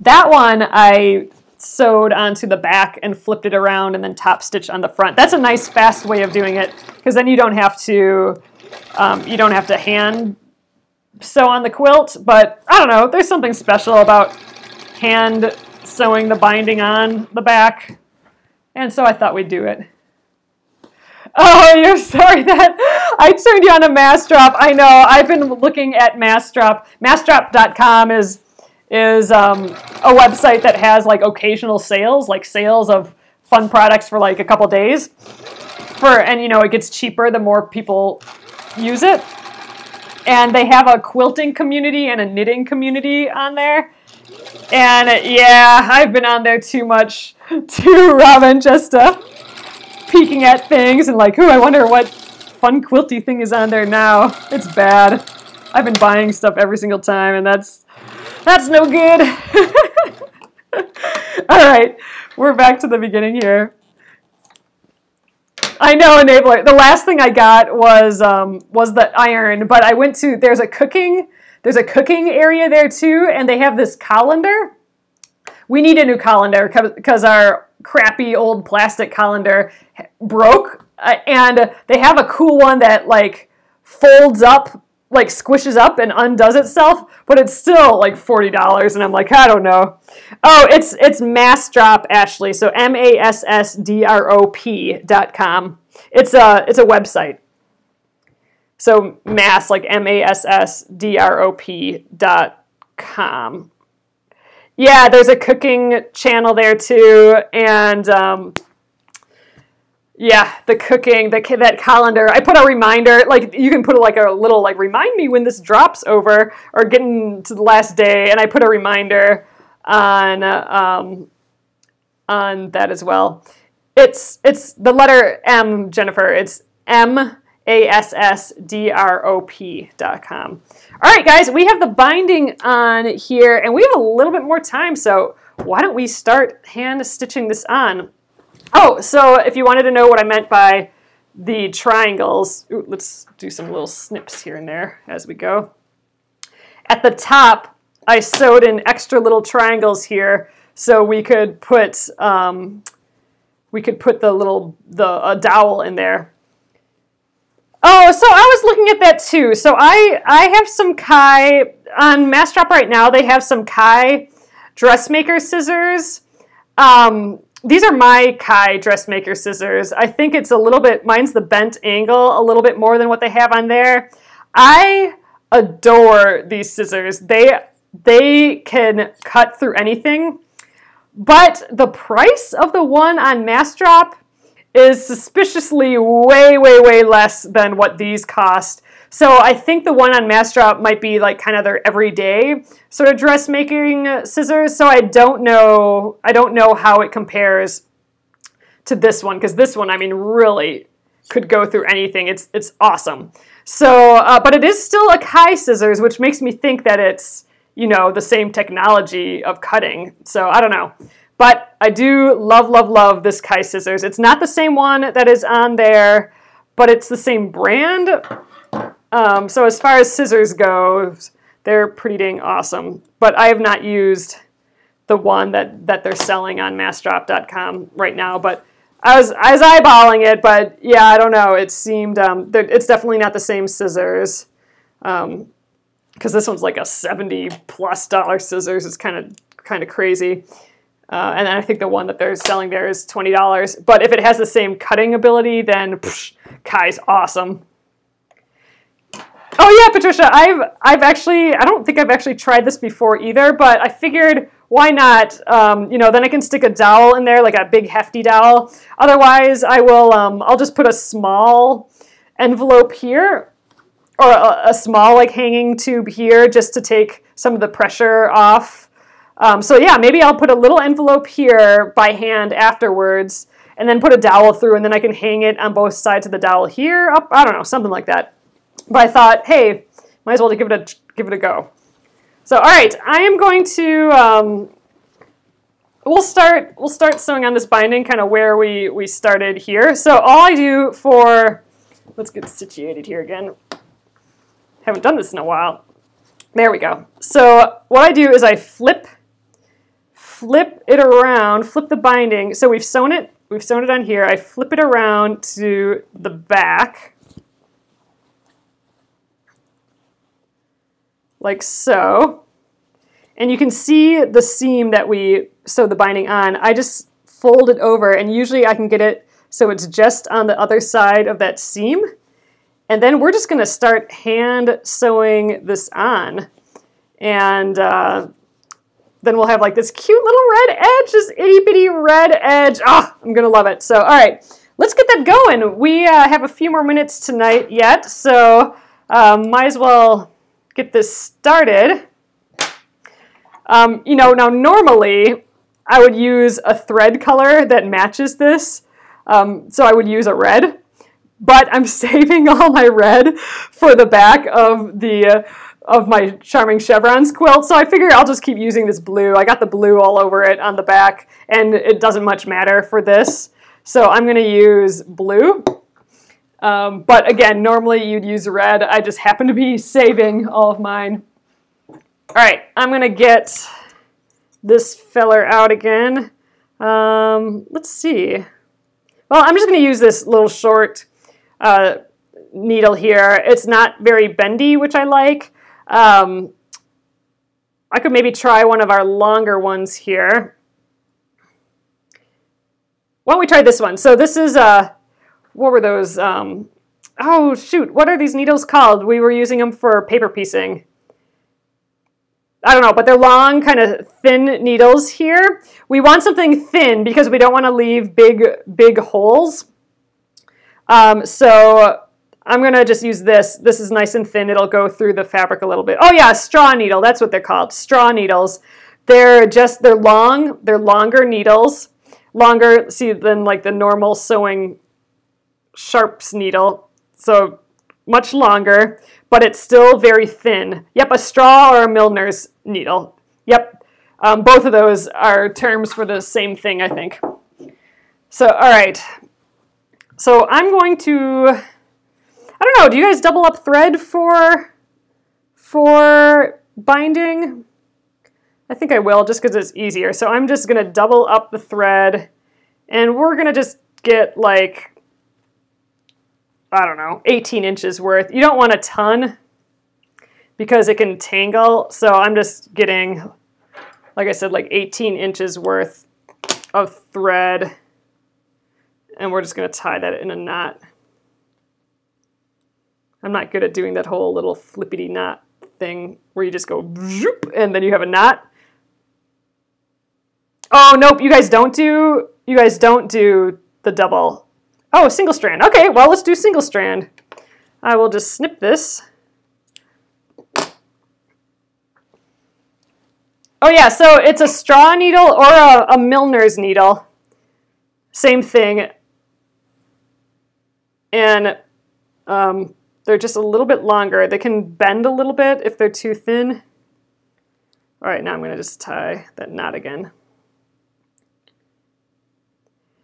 That one I sewed onto the back and flipped it around and then top stitched on the front. That's a nice fast way of doing it because then you don't have to hand sew on the quilt. But I don't know, there's something special about hand sewing the binding on the back, and so I thought we'd do it. Oh, you're sorry that I turned you on to Massdrop. I know, I've been looking at Massdrop. Massdrop.com is a website that has like occasional sales, like sales of fun products for like a couple days. And you know, it gets cheaper the more people use it. And they have a quilting community and a knitting community on there. And yeah, I've been on there too much too, Robin, just peeking at things and like, ooh, I wonder what fun quilty thing is on there now. It's bad. I've been buying stuff every single time, and that's no good. All right, we're back to the beginning here. I know, Enabler. The last thing I got was the iron, but I went to, there's a cooking area there too, and they have this colander. We need a new colander because our crappy old plastic colander broke, and they have a cool one that like folds up, like squishes up and undoes itself, but it's still like $40, and I'm like, I don't know. Oh, it's Massdrop, Ashley, so MASSDROP.com. It's a website. So mass, like MASSDROP.com. Yeah, there's a cooking channel there too, and yeah, the cooking, that colander. I put a reminder, like you can put like a little like remind me when this drops over or getting to the last day, and I put a reminder on that as well. It's the letter M, Jennifer. It's MASSDROP.com. All right, guys, we have the binding on here, and we have a little bit more time, so why don't we start hand stitching this on? Oh, so if you wanted to know what I meant by the triangles, let's do some little snips here and there as we go. At the top, I sewed in extra little triangles here so we could put the dowel in there. Oh, so I was looking at that too. So I have some Kai on Massdrop right now. They have some Kai dressmaker scissors. These are my Kai dressmaker scissors. I think it's a little bit, mine's the bent angle a little bit more than what they have on there. I adore these scissors. They can cut through anything, but the price of the one on Massdrop is suspiciously way, way, way less than what these cost. So I think the one on Massdrop might be like kind of their everyday sort of dressmaking scissors. So I don't know how it compares to this one, because this one, I mean, really could go through anything. It's awesome. So, but it is still a Kai scissors, which makes me think that it's, you know, the same technology of cutting. So I don't know. But I do love, love, love this Kai scissors. It's not the same one that is on there, but it's the same brand. So as far as scissors goes, they're pretty dang awesome. But I have not used the one that they're selling on massdrop.com right now. But I was eyeballing it, but yeah, I don't know. It seemed, it's definitely not the same scissors. Because this one's like a $70+ scissors. It's kind of crazy. And then I think the one that they're selling there is $20. But if it has the same cutting ability, then Kai's awesome. Oh yeah, Patricia, I've actually, I don't think I've actually tried this before either, but I figured why not, you know, then I can stick a dowel in there, like a big hefty dowel. Otherwise, I will, I'll just put a small envelope here, or a small like hanging tube here, just to take some of the pressure off So yeah, maybe I'll put a little envelope here by hand afterwards, and then put a dowel through, and then I can hang it on both sides of the dowel here, up, I don't know, something like that. But I thought, hey, might as well give it a go. So all right, I am going to, we'll start sewing on this binding kind of where we started here. So all I do for, let's get situated here again. Haven't done this in a while. There we go. So what I do is I flip it around, flip the binding. So we've sewn it on here. I flip it around to the back, like so. And you can see the seam that we sewed the binding on. I just fold it over, and usually I can get it so it's just on the other side of that seam. And then we're just going to start hand sewing this on. And then we'll have like this cute little red edge, this itty bitty red edge. Ah, I'm going to love it. So, all right, let's get that going. We have a few more minutes tonight yet, so might as well get this started. You know, now normally I would use a thread color that matches this. So I would use a red, but I'm saving all my red for the back of my Charming Chevrons quilt. So I figure I'll just keep using this blue. I got the blue all over it on the back, and it doesn't much matter for this. So I'm going to use blue. But again, normally you'd use red. I just happen to be saving all of mine. All right, I'm going to get this feller out again. Let's see. Well, I'm just going to use this little short needle here. It's not very bendy, which I like. I could maybe try one of our longer ones here. Why don't we try this one? So this is, what were those? Oh, shoot. What are these needles called? We were using them for paper piecing. I don't know, but they're long, kind of thin needles here. We want something thin because we don't want to leave big holes. So I'm going to just use this. This is nice and thin. It'll go through the fabric a little bit. Oh yeah, straw needle. That's what they're called. Straw needles. They're long. They're longer needles. Longer, see, than like the normal sewing sharps needle. So much longer, but it's still very thin. Yep, a straw or a milliner's needle. Yep, both of those are terms for the same thing, I think. So, all right. So I'm going to, I don't know, do you guys double up thread for binding? I think I will, just because it's easier. So I'm just going to double up the thread, and we're going to just get like, I don't know, 18 inches worth. You don't want a ton because it can tangle. So I'm just getting, like I said, like 18 inches worth of thread. And we're just going to tie that in a knot. I'm not good at doing that whole little flippity knot thing where you just go zoop, and then you have a knot. Oh, nope, you guys don't do the double. Oh, single strand. Okay, well, let's do single strand. I will just snip this. Oh yeah, so it's a straw needle or a milliner's needle. Same thing. And they're just a little bit longer. They can bend a little bit if they're too thin. All right, now I'm going to just tie that knot again.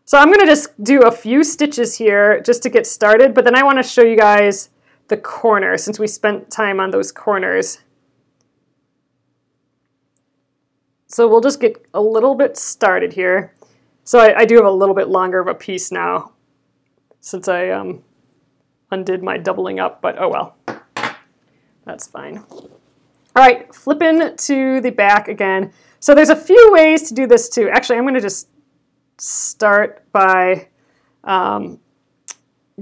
So I'm going to just do a few stitches here just to get started, but then I want to show you guys the corner since we spent time on those corners. So we'll just get a little bit started here. So I do have a little bit longer of a piece now since I undid my doubling up, but oh well, that's fine. All right, flipping to the back again. So there's a few ways to do this too. Actually, I'm going to just start by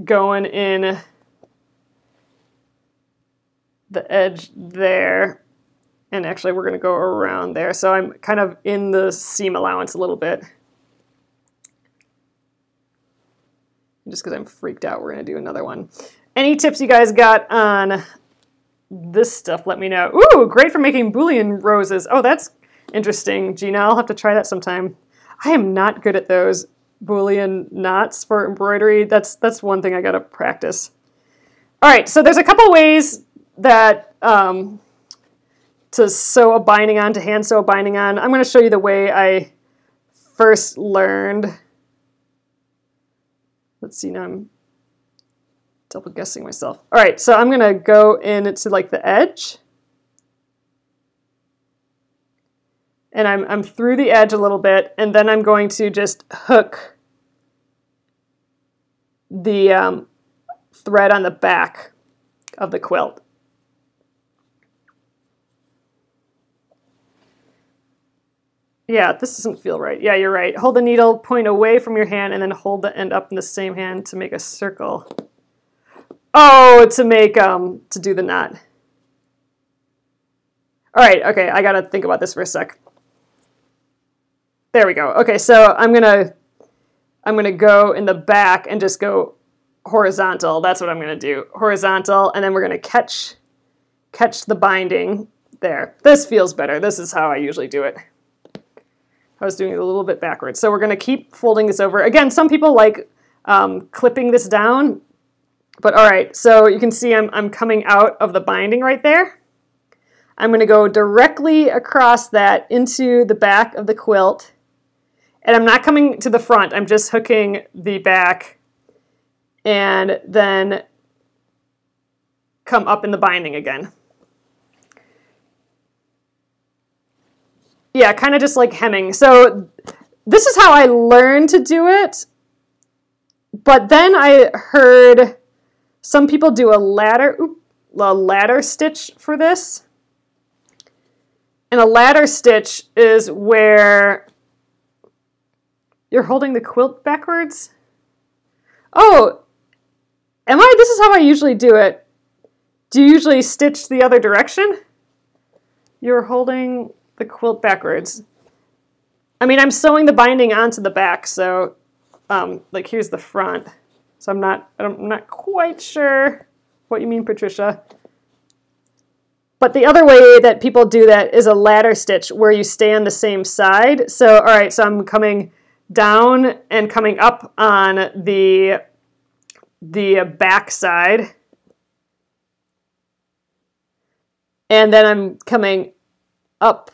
going in the edge there, and actually we're going to go around there. So I'm kind of in the seam allowance a little bit. Just because I'm freaked out, we're going to do another one. Any tips you guys got on this stuff, let me know. Ooh, great for making bouillon roses. Oh, that's interesting, Gina. I'll have to try that sometime. I am not good at those Boolean knots for embroidery. That's one thing I gotta practice. All right, so there's a couple ways that to sew a binding on, to hand sew a binding on. I'm going to show you the way I first learned. Let's see, now I'm double guessing myself. All right, so I'm going to go into like the edge. And I'm through the edge a little bit, and then I'm going to just hook the thread on the back of the quilt. Yeah, this doesn't feel right. Yeah, you're right. Hold the needle point away from your hand and then hold the end up in the same hand to make a circle. Oh, to make, to do the knot. All right, okay, I gotta think about this for a sec. There we go. Okay, so I'm gonna go in the back and just go horizontal. That's what I'm gonna do. Horizontal, and then we're gonna catch the binding there. This feels better. This is how I usually do it. I was doing it a little bit backwards. So we're gonna keep folding this over. Again, some people like clipping this down, but all right, so you can see I'm coming out of the binding right there. I'm gonna go directly across that into the back of the quilt. And I'm not coming to the front, I'm just hooking the back and then come up in the binding again. Yeah, kind of just like hemming. So this is how I learned to do it. But then I heard some people do a ladder stitch for this. And a ladder stitch is where you're holding the quilt backwards. Oh, this is how I usually do it. Do you usually stitch the other direction? You're holding the quilt backwards. I mean, I'm sewing the binding onto the back, so like here's the front. So I'm not quite sure what you mean, Patricia. But the other way that people do that is a ladder stitch where you stay on the same side. So all right, so I'm coming down and coming up on the back side. And then I'm coming up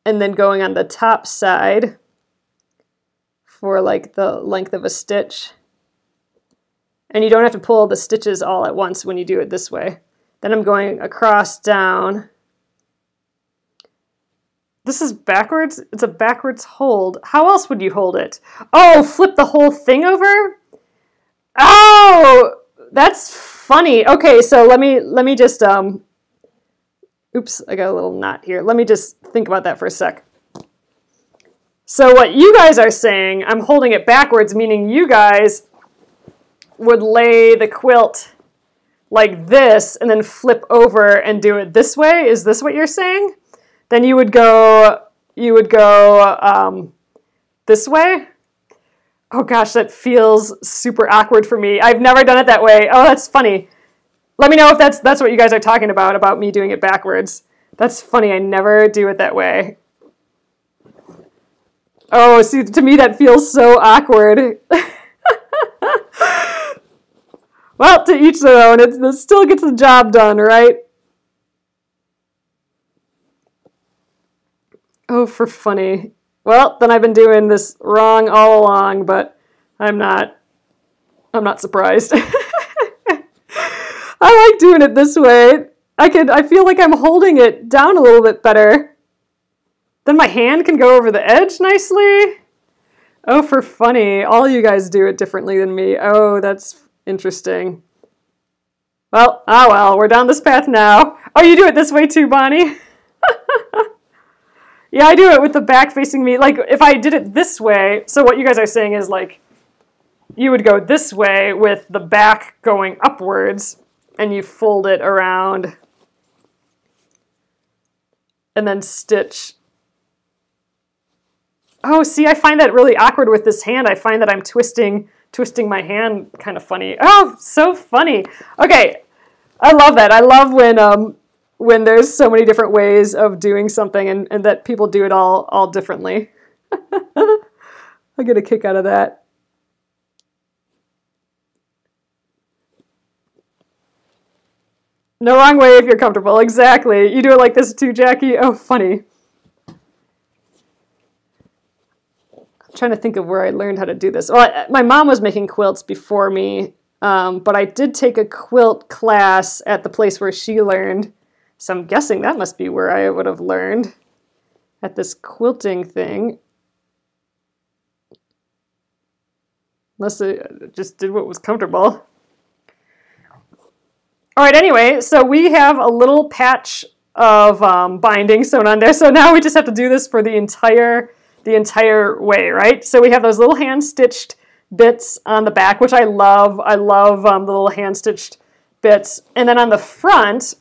and then going on the top side for like the length of a stitch. And you don't have to pull the stitches all at once when you do it this way. Then I'm going across down. This is backwards? It's a backwards hold. How else would you hold it? Oh, flip the whole thing over? Oh, that's funny. Okay, so let me just oops, I got a little knot here. Let me just think about that for a sec. So what you guys are saying, I'm holding it backwards, meaning you guys would lay the quilt like this and then flip over and do it this way. Is this what you're saying? Then you would go this way. Oh gosh, that feels super awkward for me. I've never done it that way. Oh, that's funny. Let me know if that's what you guys are talking about me doing it backwards. That's funny, I never do it that way. Oh, see, to me that feels so awkward. Well, to each their own, it still gets the job done, right? Oh, for funny. Well, then I've been doing this wrong all along, but I'm not surprised. I like doing it this way. I feel like I'm holding it down a little bit better. Then my hand can go over the edge nicely. Oh, for funny. All you guys do it differently than me. Oh, that's interesting. Well, we're down this path now. Oh, you do it this way too, Bonnie? Yeah, I do it with the back facing me. Like, if I did it this way, so what you guys are saying is, like, you would go this way with the back going upwards, and you fold it around, and then stitch. Oh, see, I find that really awkward with this hand. I find that I'm twisting my hand kind of funny. Oh, so funny. Okay, I love that. I love when when there's so many different ways of doing something and that people do it all differently. I get a kick out of that. No wrong way if you're comfortable. Exactly. You do it like this too, Jackie? Oh, funny. I'm trying to think of where I learned how to do this. Well, my mom was making quilts before me, but I did take a quilt class at the place where she learned. So I'm guessing that must be where I would have learned at this quilting thing. Unless I just did what was comfortable. All right, anyway, so we have a little patch of binding sewn on there. So now we just have to do this for the entire way, right? So we have those little hand-stitched bits on the back, which I love. I love the little hand-stitched bits. And then on the front,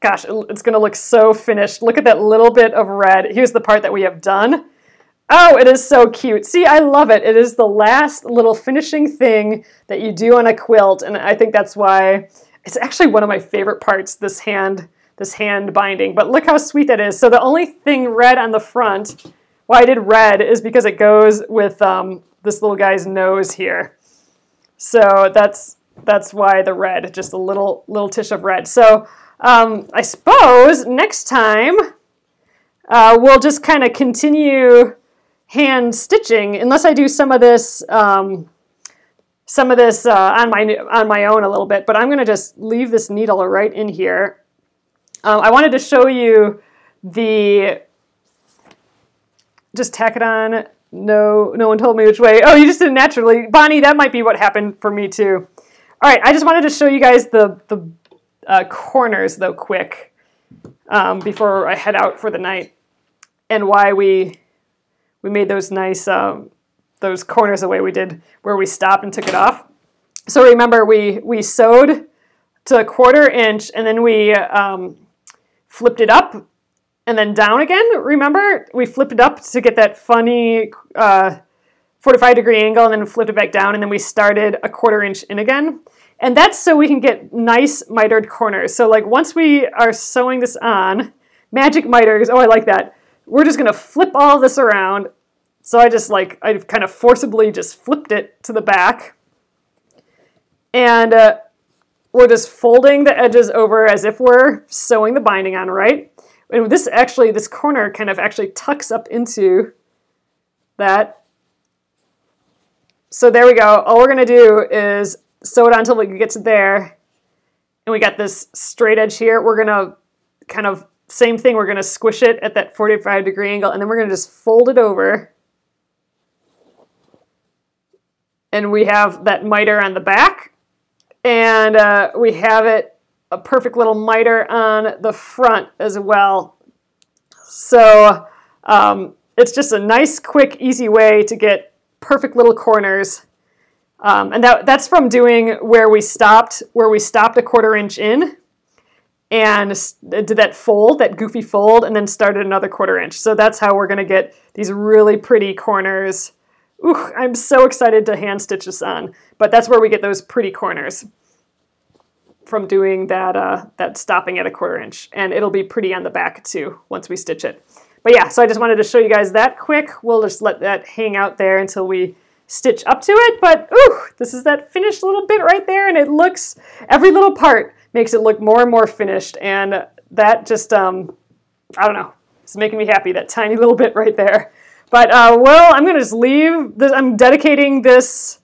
gosh, it's going to look so finished. Look at that little bit of red. Here's the part that we have done. Oh, it is so cute. See, I love it. It is the last little finishing thing that you do on a quilt, and I think that's why it's actually one of my favorite parts, this hand binding. But look how sweet that is. So the only thing red on the front, why I did red, is because it goes with this little guy's nose here. So that's why the red, just a little tish of red. So I suppose next time we'll just kind of continue hand stitching, unless I do some of this on my own a little bit. But I'm going to just leave this needle right in here. I wanted to show you just tack it on. No one told me which way. Oh, you just did it naturally. Bonnie, that might be what happened for me too. All right, I just wanted to show you guys the corners though quick before I head out for the night, and why we made those nice those corners the way we did, where we stopped and took it off. So remember, we sewed to 1/4 inch, and then we flipped it up and then down again. Remember, we flipped it up to get that funny 45-degree angle, and then flipped it back down, and then we started a 1/4 inch in again. And that's so we can get nice mitered corners. So like once we are sewing this on, magic miters, oh, I like that. We're just gonna flip all of this around. So I kind of forcibly just flipped it to the back. And we're just folding the edges over as if we're sewing the binding on, right? And this corner kind of actually tucks up into that. So there we go. All we're gonna do is sew it on until we get to there. And we got this straight edge here. We're gonna kind of, same thing, we're gonna squish it at that 45-degree angle, and then we're gonna just fold it over. And we have that miter on the back, and we have a perfect little miter on the front as well. So it's just a nice, quick, easy way to get perfect little corners. And that's from doing where we stopped a 1/4 inch in, and did that fold, that goofy fold, and then started another 1/4 inch. So that's how we're going to get these really pretty corners. Ooh, I'm so excited to hand stitch this on. But that's where we get those pretty corners, from doing that stopping at a 1/4 inch. And it'll be pretty on the back too once we stitch it. But yeah, so I just wanted to show you guys that quick. We'll just let that hang out there until we stitch up to it. But ooh, this is that finished little bit right there, and it looks, every little part makes it look more and more finished. And that just, I don't know, it's making me happy, that tiny little bit right there. But well, I'm gonna just leave this. I'm dedicating this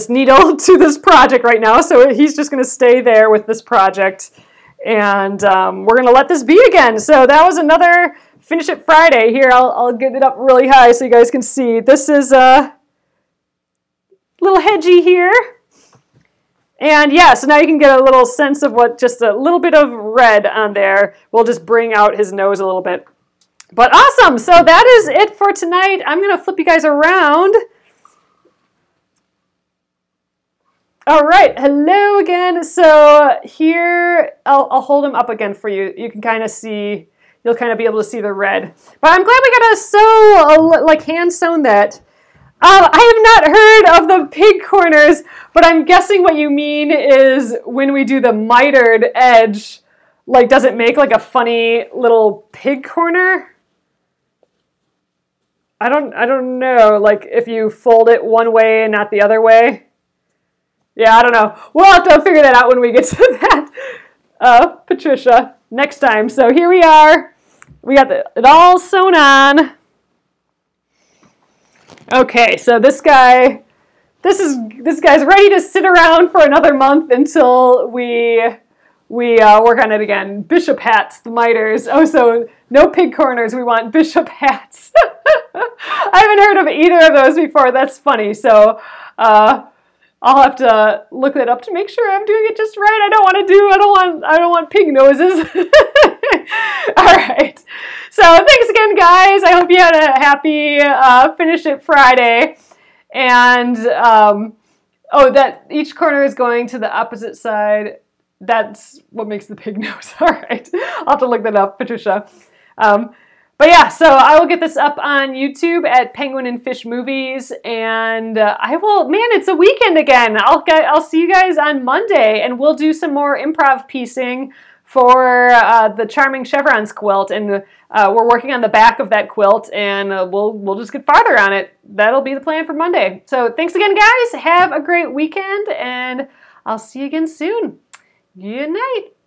needle to this project right now. So he's just gonna stay there with this project, and we're gonna let this be again. So that was another Finish It Friday. Here, I'll get it up really high so you guys can see. This is a little Hedgie here. And yeah, so now you can get a little sense of what just a little bit of red on there will just bring out his nose a little bit. But awesome, so that is it for tonight. I'm gonna flip you guys around. All right, hello again. So here, I'll hold him up again for you. You can kind of see, you'll kind of be able to see the red. But I'm glad we got to sew, like hand sewn that. I have not heard of the pig corners, but I'm guessing what you mean is when we do the mitered edge, like, does it make like a funny little pig corner? I don't know, like if you fold it one way and not the other way. Yeah, I don't know. We'll have to figure that out when we get to that, Patricia, next time. So here we are. We got it all sewn on. Okay, so this guy's ready to sit around for another month until we work on it again. Bishop hats, the miters. Oh, so no pig corners. We want bishop hats. I haven't heard of either of those before. That's funny. So I'll have to look that up to make sure I'm doing it just right. I don't want pig noses. All right. So thanks again, guys. I hope you had a happy Finish It Friday. And that each corner is going to the opposite side. That's what makes the pig nose. All right. I'll have to look that up, Patricia. But yeah, so I will get this up on YouTube at Penguin and Fish Movies, and it's a weekend again. I'll see you guys on Monday, and we'll do some more improv piecing for the Charming Chevrons quilt, and we're working on the back of that quilt, and we'll just get farther on it. That'll be the plan for Monday. So thanks again, guys. Have a great weekend, and I'll see you again soon. Good night.